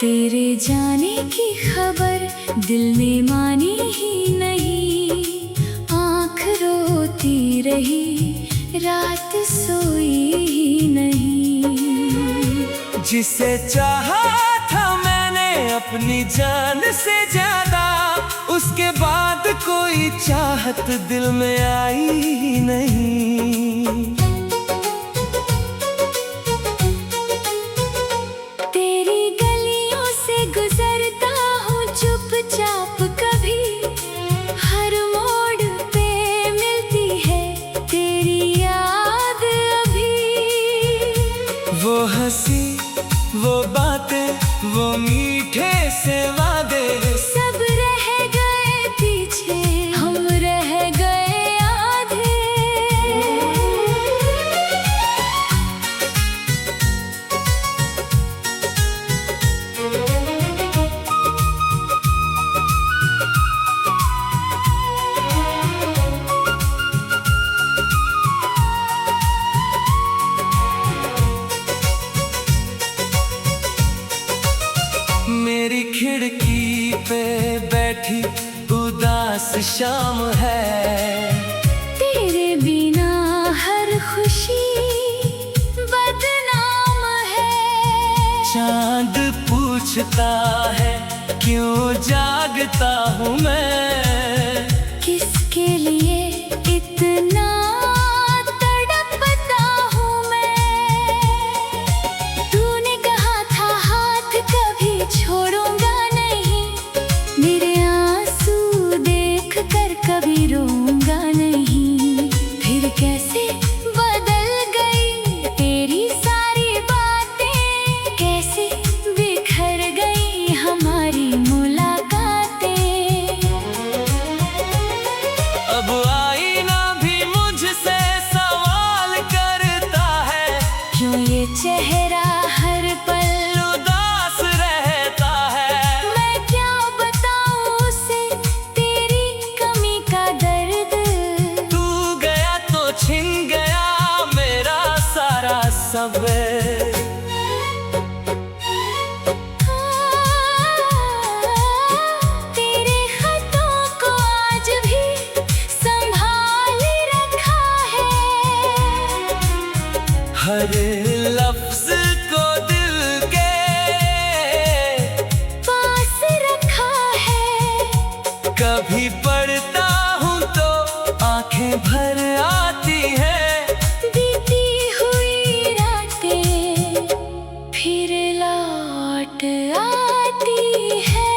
तेरे जाने की खबर दिल ने मानी ही नहीं। आँख रोती रही, रात सोई ही नहीं। जिसे चाहा था मैंने अपनी जान से ज्यादा, उसके बाद कोई चाहत दिल में आई ही नहीं। तेरी गलियों से गुजरता हूँ चुपचाप, कभी हर मोड़ पे मिलती है तेरी याद अभी। वो हंसी, वो बातें, वो मीठे से वादे, सब रह गए पीछे, हम रह गए आधे। मेरी खिड़की पे बैठी उदास शाम है। तेरे बिना हर खुशी बदनाम है। चांद पूछता है क्यों जागता हूँ मैं, किसके लिए इतना तड़पता हूँ मैं। तूने कहा था हाथ कभी छोड़ूंगा नहीं, मेरे आंसू देख कर कभी रोऊंगा नहीं। फिर कैसे बदल गई तेरी सारी बातें, कैसे बिखर गई हमारी मुलाकातें। अब आईना भी मुझसे सवाल करता है, क्यों ये चेहरा हर पल उदास रहता है। मैं क्या बताऊं उसे तेरी कमी का दर्द। तू गया तो छिन गया मेरा सारा सब्र। तेरे खतों को आज भी संभाल रखा है। हर लफ्ज को दिल के पास रखा है। कभी पढ़ता हूँ तो आंखें भर आती है। बीती हुई रातें फिर लौट आती है।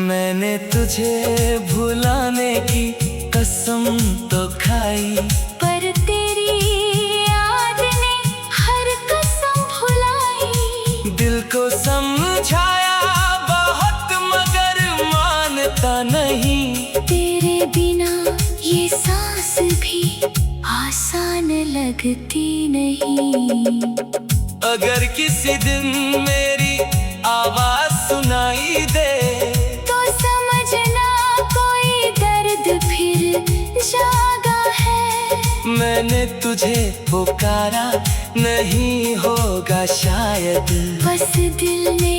मैंने तुझे भुलाने की कसम तो खाई, पर तेरी याद ने हर कसम भुलाई। दिल को समझाया बहुत मगर मानता नहीं। तेरे बिना ये सांस भी आसान लगती नहीं। अगर किसी दिन मेरी आवाज सुनाई दे, तो समझना कोई दर्द फिर जागा है। मैंने तुझे पुकारा नहीं होगा शायद, बस दिल ने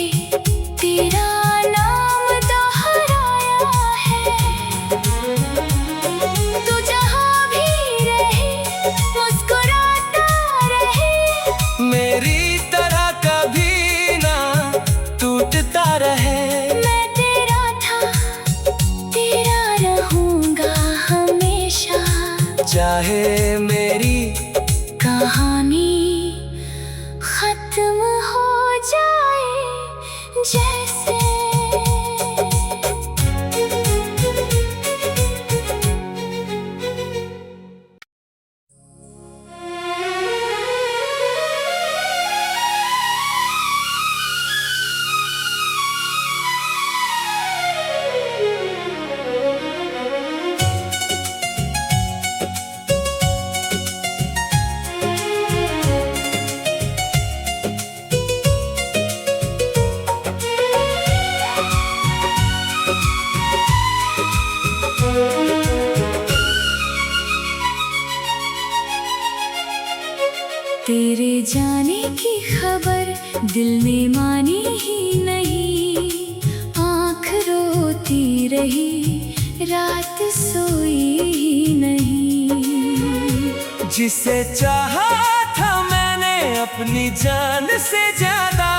तेरा नाम दोहराया है। तू जहाँ भी रहे मुस्कुराता रहे, मेरी तरह कभी ना टूटता रहे। मैं तेरा था, तेरा रहूंगा हमेशा। चाहे मेरी कहानी खत्म हो जाए जैसे। तेरे जाने की खबर दिल ने मानी ही नहीं। आँख रोती रही, रात सोई ही नहीं। जिसे चाहा था मैंने अपनी जान से ज्यादा,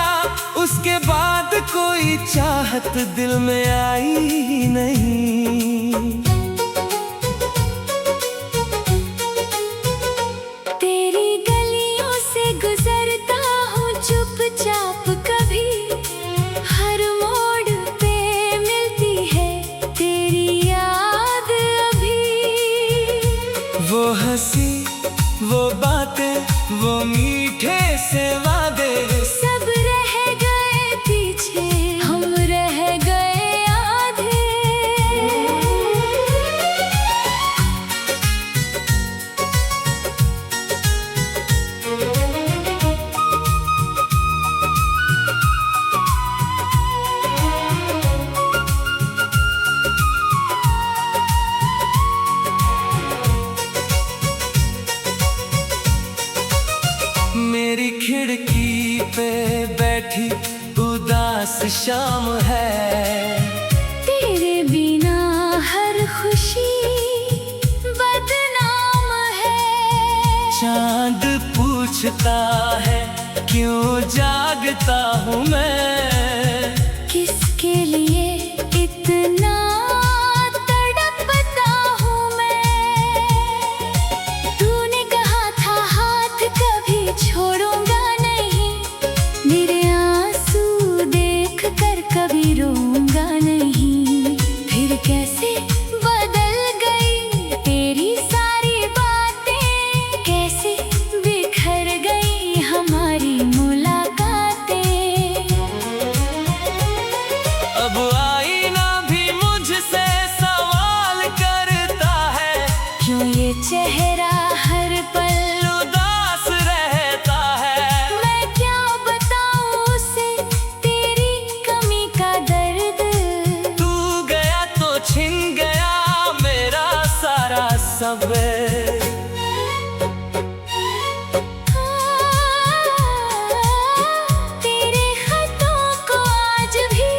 उसके बाद कोई चाहत दिल में आई ही नहीं। तेरी गलियों से गुजरता हूँ चुपचाप, कभी हर मोड़ पे मिलती है तेरी याद अभी। वो हंसी, वो बातें, वो मीठे से वादे, सब रह गए पीछे, हम रह गए आधे। मेरी खिड़की पे बैठी उदास शाम है। तेरे बिना हर खुशी बदनाम है। चांद पूछता है क्यों जागता हूँ मैं, किसके लिए इतना तड़पता हूँ मैं। तूने कहा था हाथ कभी छोड़ूंगा नहीं, मेरे आंसू देख कर कभी रोऊंगा नहीं। फिर कैसे बदल गई तेरी सारी बातें, कैसे बिखर गई हमारी मुलाकातें। अब आईना भी मुझसे सवाल करता है, क्यों ये चेहरा हर पल उदास रहता है। मैं क्या बताऊं उसे तेरी कमी का दर्द। तू गया तो छिन गया मेरा सारा सब्र। तेरे खतों को आज भी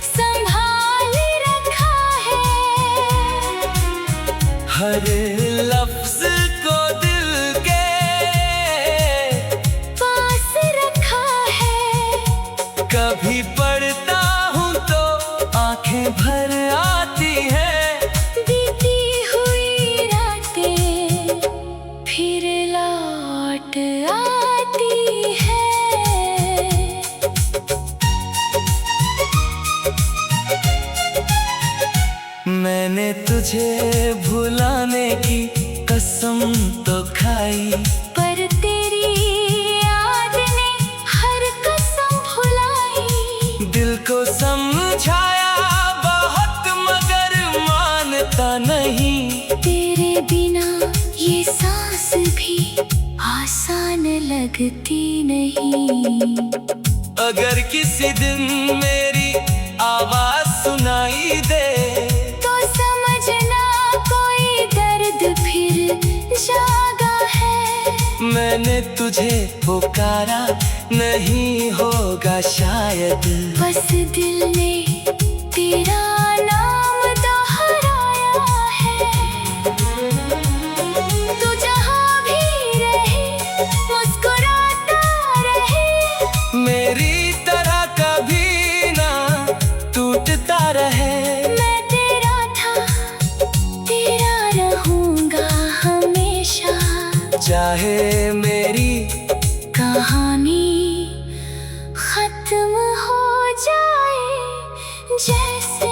संभाल रखा है। हर लफ्ज को दिल के पास रखा है। कभी पढ़ता हूँ तो आंखें भर आती हैं। बीती हुई रातें फिर लौट आती है। मैंने तुझे भुलाने की कसम तो खाई, पर तेरी याद ने हर कसम भुलाई। दिल को समझाया बहुत मगर मानता नहीं। तेरे बिना ये सांस भी आसान लगती नहीं। अगर किसी दिन मेरी आवाज सुनाई दे, तो समझना कोई दर्द फिर जागा है। मैंने तुझे पुकारा नहीं होगा शायद, बस दिल ने तेरा नाम दोहराया है। तू जहाँ भी रहे मुस्कुराता रहे, मेरी तरह कभी ना टूटता रहे। मैं तेरा था, तेरा रहूंगा हमेशा। चाहे मेरी कहानी खत्म हो जाए जैसे।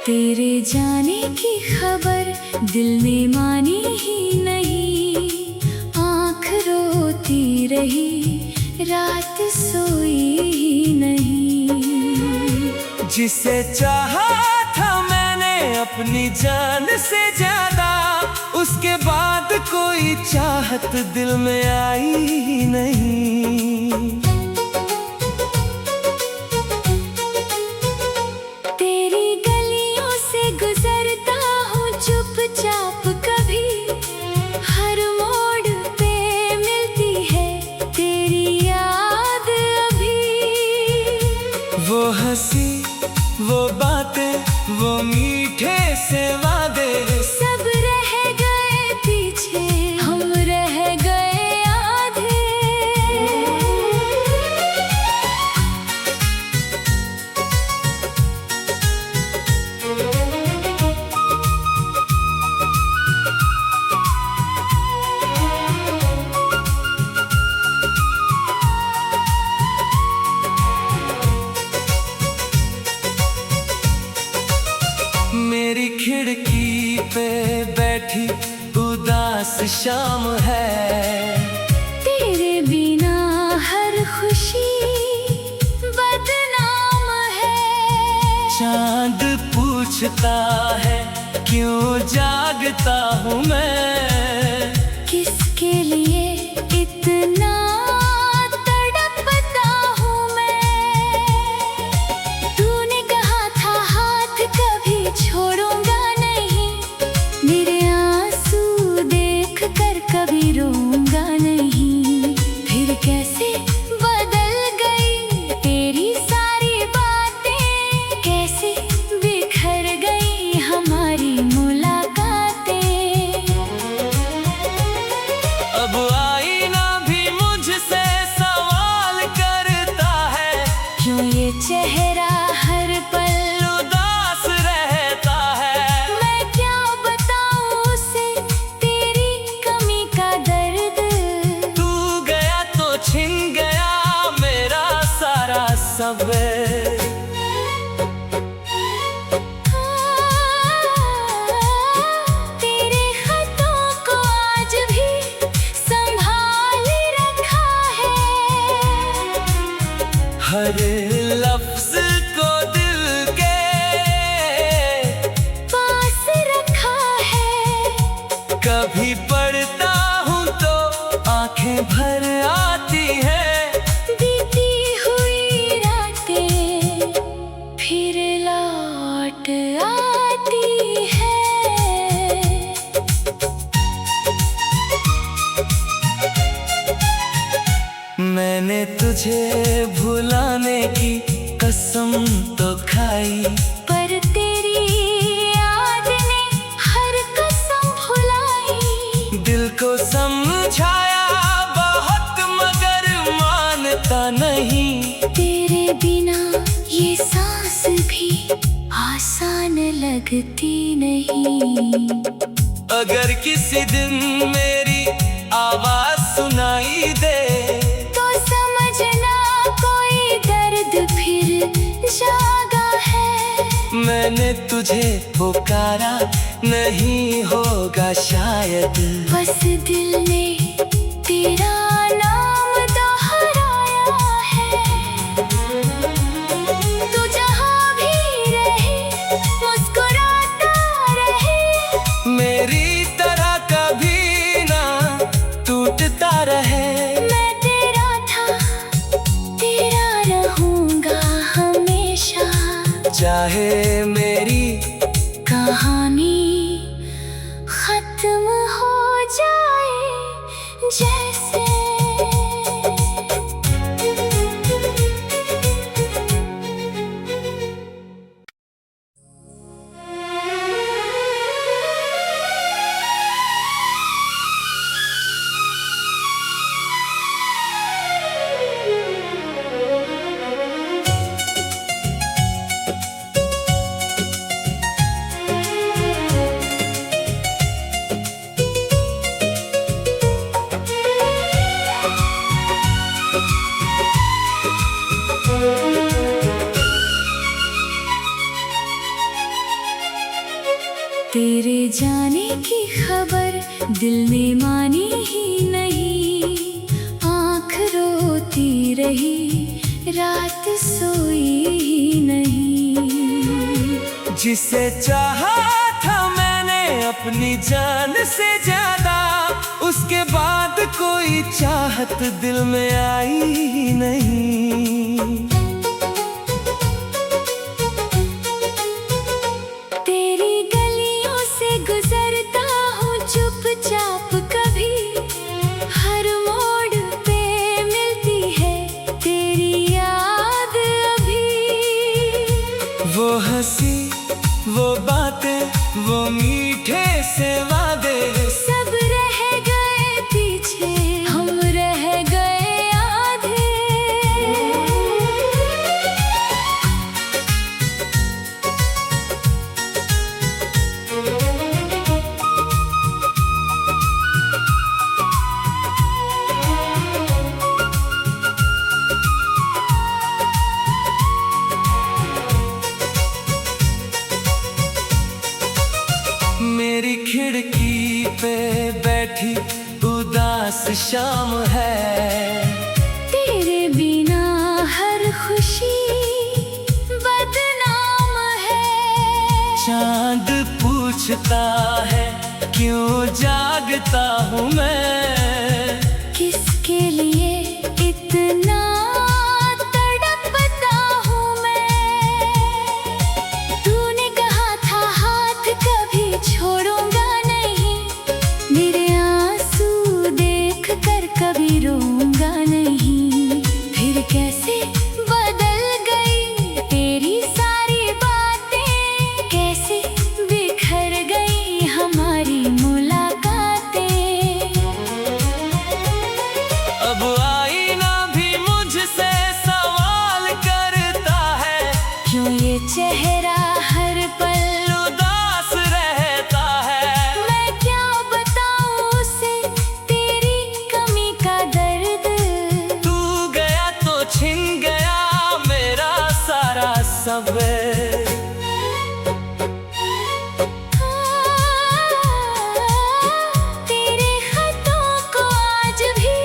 तेरे जाने की खबर दिल ने मानी ही नहीं, आँख रोती रही रात सोई ही नहीं। जिसे चाहा था मैंने अपनी जान से ज्यादा, उसके बाद कोई चाहत दिल में आई ही नहीं। तेरी गलियों से गुजरता हूँ चुपचाप, कभी हर मोड़ पे मिलती है तेरी याद अभी। वो हंसी, वो बातें, वो मीठे से वादे, सब रह गए पीछे, हम रह गए आधे। मेरी खिड़की पे बैठी उदास शाम है, तेरे बिना हर खुशी बदनाम है। चांद पूछता है क्यों जागता हूँ मैं, किसके लिए इतना तड़पता हूँ मैं। तूने कहा था हाथ कभी छोड़ूंगा नहीं, मेरे आंसू देख कर कभी रोऊंगा नहीं। फिर कैसे बदल गई तेरी सारी बातें, कैसे बिखर गई हमारी मुलाकातें। अब आईना भी मुझसे सवाल करता है, क्यों ये चेहरा हर पल उदास रहता है। मैं क्या बताऊं उसे तेरी कमी का दर्द। तू गया तो छिन गया मेरा सारा सब्र। तेरे खतों को आज भी संभाल रखा है, हर लफ्ज को दिल के पास रखा है। कभी पढ़ता हूँ तो आंखें भर आती है, बीती हुई रातें फिर लौट आती है। मैंने तुझे भुलाने की कसम तो खाई, पर तेरी याद ने हर कसम भुलाई। दिल को समझाया बहुत मगर मानता नहीं। तेरे बिना ये सांस भी आसान लगती नहीं। अगर किसी दिन मेरी आवाज सुनाई दे, तो समझना कोई दर्द फिर जागा है। मैंने तुझे पुकारा नहीं होगा शायद, बस दिल ने तेरा नाम दोहराया है। तू जहाँ भी रहे मुस्कुराता रहे, मेरी तरह कभी ना टूटता रहे। मैं तेरा था तेरा रहूंगा हमेशा। चाहे मेरी कहानी खत्म हो जाए जैसे। जाने की खबर दिल ने मानी ही नहीं। आँख रोती रही, रात सोई ही नहीं। जिसे चाहा था मैंने अपनी जान से ज्यादा, उसके बाद कोई चाहत दिल में आई ही नहीं। तेरी गलियों से गुजरता हूँ चुपचाप, कभी हर मोड़ पे मिलती है तेरी याद अभी। वो हंसी, वो बातें, वो मीठे से वादे, सब रह गए पीछे, हम रह गए आधे। मेरी खिड़की पे बैठी उदास शाम है। तेरे बिना हर खुशी बदनाम है। चांद पूछता है क्यों जागता हूँ मैं, किसके लिए इतना तड़पता हूँ मैं। तूने कहा था हाथ कभी छोड़ूंगा नहीं, मेरे आंसू देख कर कभी रोऊंगा नहीं। फिर कैसे बदल गई तेरी सारी बातें, कैसे बिखर गई हमारी मुलाकातें। अब आईना भी मुझसे सवाल करता है, क्यों ये चेहरा हर पल उदास रहता है। मैं क्या बताऊं उसे तेरी कमी का दर्द। तू गया तो छिन गया मेरा सारा सब्र। तेरे खतों को आज भी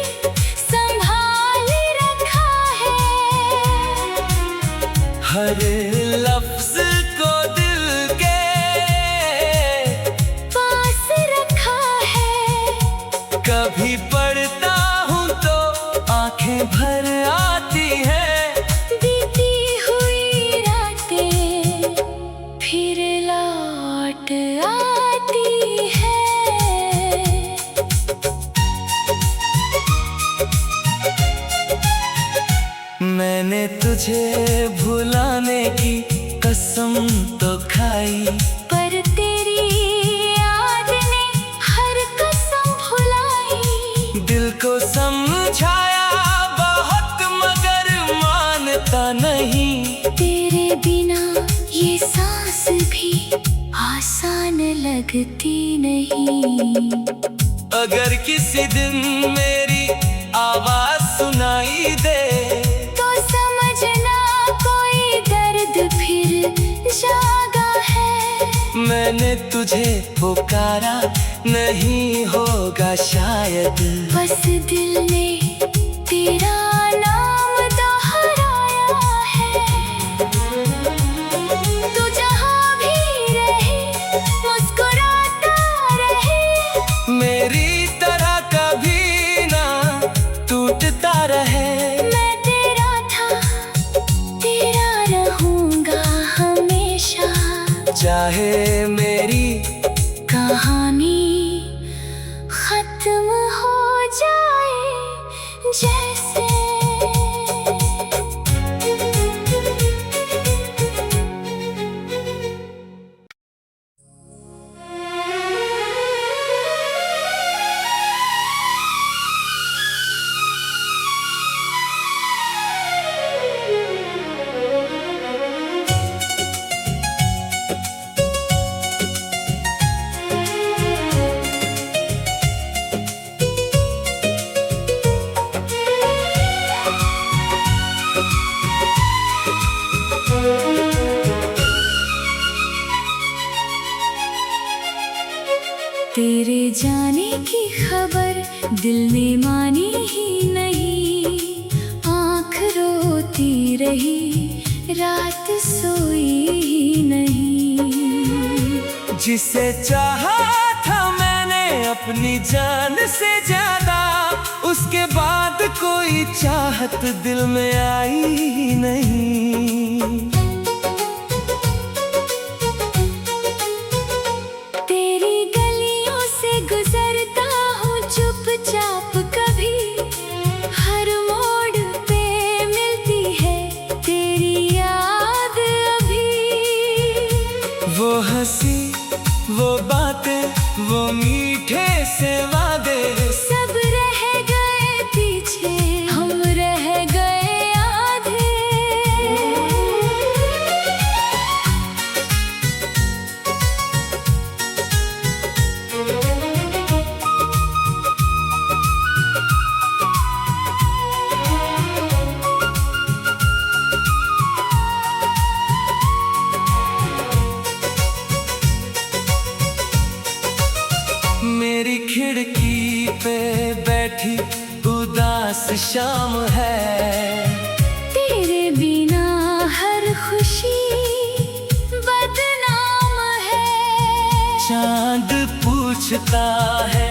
संभाल रखा है। हर लफ्ज को दिल के पास रखा है। कभी पढ़ता हूँ तो आंखें भर आती है। बीती हुई रातें फिर लौट आती है। मैंने तुझे भुलाने की कसम तो खाई, पर तेरी याद ने हर कसम भुलाई। दिल को समझाया बहुत मगर मानता नहीं। तेरे बिना ये सांस भी आसान लगती नहीं। अगर किसी दिन मेरी आवाज सुनाई दे, तो समझना कोई दर्द फिर जागा है। मैंने तुझे पुकारा नहीं होगा शायद, बस दिल ने तेरा नाम दोहराया है। तू जहाँ भी रहे मुस्कुराता रहे, मेरी तरह कभी ना टूटता रहे। मैं तेरा था, तेरा रहूंगा हमेशा। चाहे मेरी कहानी खत्म हो जाए जैसे। जाने की खबर दिल ने मानी ही नहीं। आँख रोती रही, रात सोई ही नहीं। जिसे चाहा था मैंने अपनी जान से ज्यादा, उसके बाद कोई चाहत दिल में आई ही नहीं। तेरी गलियों से गुजरता हूँ चुपचाप, कभी हर मोड़ पे मिलती है तेरी याद अभी। वो हंसी, वो बातें, वो मीठे से वादे, सब रह गए पीछे, हम रह गए आधे। मेरी खिड़की पे बैठी उदास शाम है, तेरे बिना हर खुशी बदनाम है। चांद पूछता है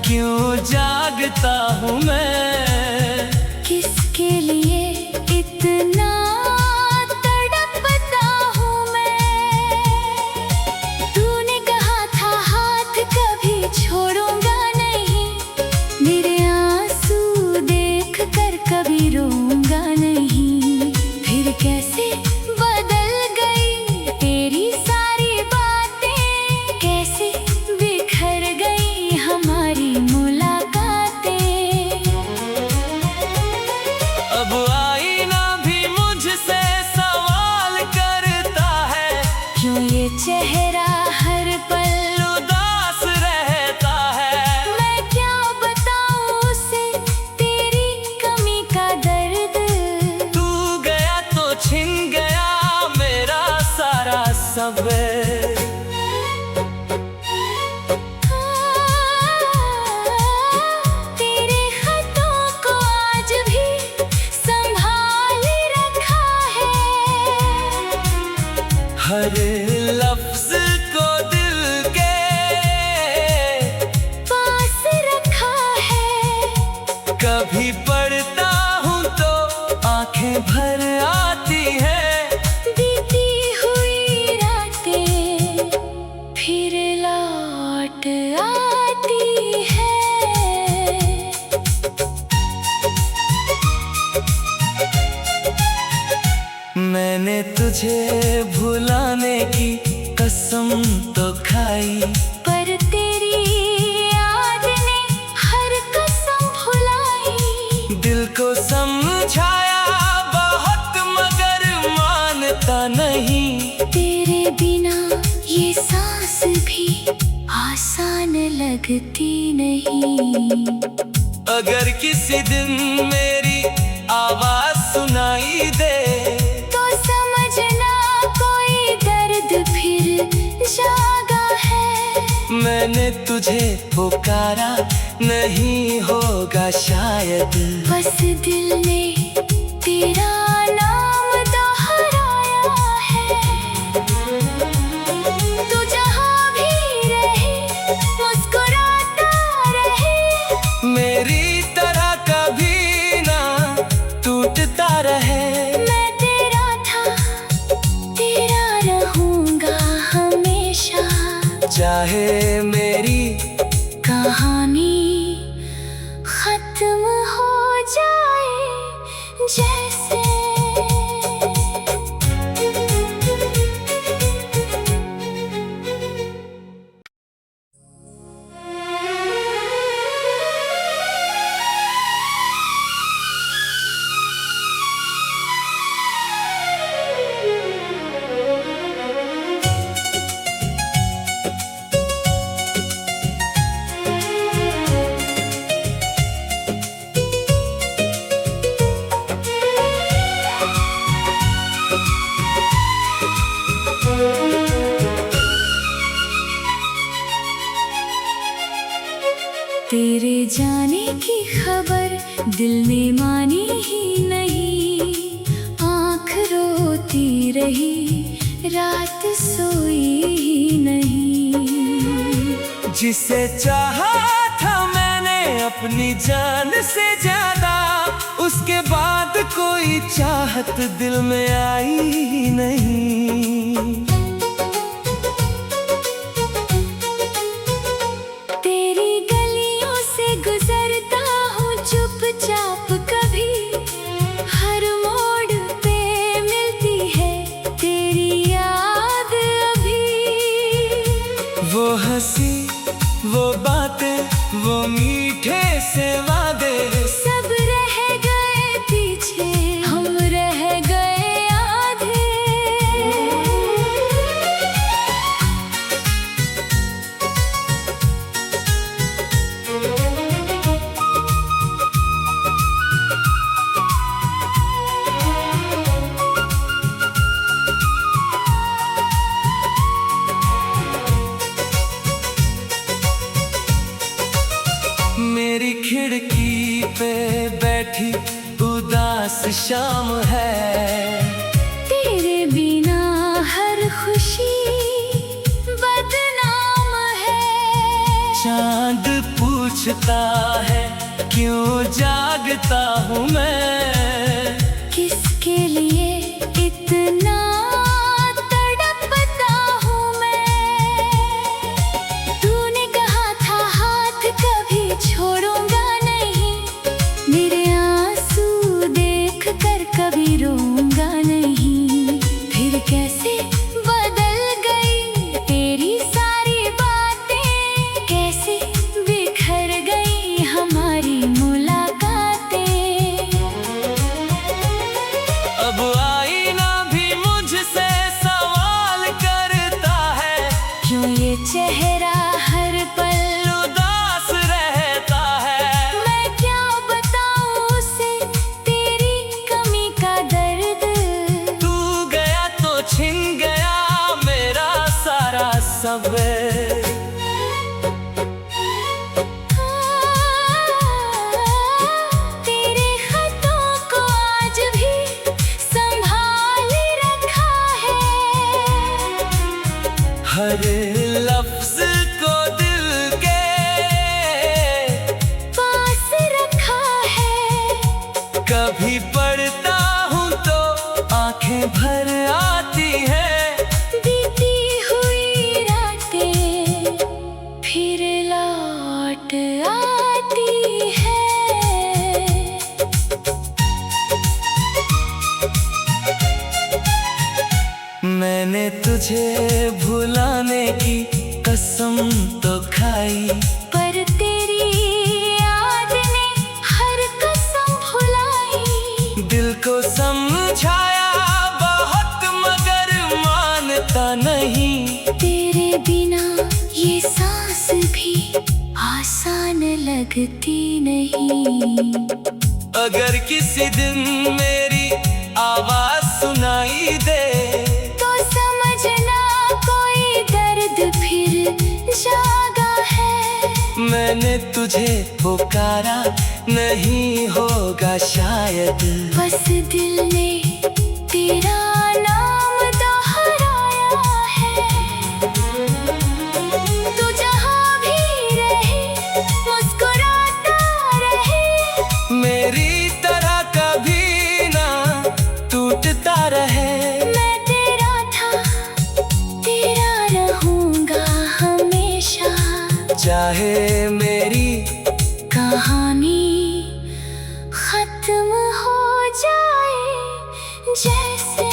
क्यों जागता हूँ मैं, किसके लिए इतना तड़पता हूँ मैं। तूने कहा था हाथ कभी छोड़ूंगा नहीं, मेरे आंसू देख कर कभी रोऊंगा नहीं। फिर कैसे बदल गई तेरी सारी बातें, कैसे बिखर गई हमारी मुलाकातें। अब आईना भी मुझसे सवाल करता है, क्यों ये चेहरा हर पल उदास रहता है। मैं क्या बताऊं उसे तेरी कमी का दर्द। तू गया तो छिन गया मेरा सारा सब्र। तेरे खतों को आज भी संभाल रखा है, हर लफ्ज को दिल के पास रखा है। कभी पढ़ता हूँ तो आंखें भर आती है, बीती हुई रातें फिर लौट आती है। मैंने तुझे भुलाने की कसम तो खाई, पर तेरी याद ने हर कसम भुलाई। दिल को समझाया बहुत मगर मानता नहीं। तेरे बिना ये सांस भी आसान लगती नहीं। अगर किसी दिन मेरी आवाज सुनाई दे, तो समझना कोई दर्द फिर जागा है। मैंने तुझे पुकारा नहीं होगा शायद, बस दिल ने तेरा नाम दोहराया है। तू जहाँ भी रहे मुस्कुराता रहे, मेरी तरह कभी ना टूटता रहे। मैं तेरा था, तेरा रहूंगा हमेशा। चाहे मेरी कहानी खत्म हो जाए जैसे। तेरे जाने की खबर दिल ने मानी ही नहीं। आँख रोती रही, रात सोई ही नहीं। जिसे चाहा था मैंने अपनी जान से ज्यादा, उसके बाद कोई चाहत दिल में आई ही नहीं। तेरी गलियों से गुजरता हूँ चुपचाप, कभी हर मोड़ पे मिलती है तेरी याद अभी। वो हंसी, वो बातें, वो मीठे से वादे, सब रह गए पीछे, हम रह गए आधे। मेरी खिड़की पे बैठी उदास शाम है, तेरे बिना हर खुशी बदनाम है। चांद पूछता है क्यों जागता हूँ मैं, किसके लिए इतना तड़पता हूँ मैं। तूने कहा था हाथ कभी छोड़ूंगा नहीं, मेरे आंसू देख कर कभी रोऊंगा नहीं। फिर कैसे बदल गई तेरी सारी बातें, कैसे बिखर गई हमारी मुलाकातें। अब आईना भी मुझसे सवाल करता है, क्यों ये चेहरा हर पल उदास रहता है। मैं क्या बताऊं उसे तेरी कमी का दर्द। तू गया तो छिन गया मेरा सारा सब्र। तेरे खतों को आज भी संभाल रखा है, हर लफ्ज को दिल के पास रखा है। कभी पढ़ता हूँ तो आंखें भर आती हैं, बीती हुई रातें फिर लौट आती है। मैंने तुझे भुलाने की कसम तो खाई, पर तेरी याद ने हर कसम भुलाई। दिल को समझाया बहुत मगर मानता नहीं। तेरे बिना ये सांस भी आसान लगती नहीं। अगर किसी दिन मेरी आवाज सुनाई दे, तो समझना कोई दर्द फिर जागा है। मैंने तुझे पुकारा नहीं होगा शायद, बस दिल ने तेरा नाम दोहराया है। तू जहाँ भी रहे मुस्कुराता रहे, मेरी तरह कभी ना टूटता रहे। मैं तेरा था, तेरा रहूंगा हमेशा। चाहे मेरी कहानी खत्म हो जाए जैसे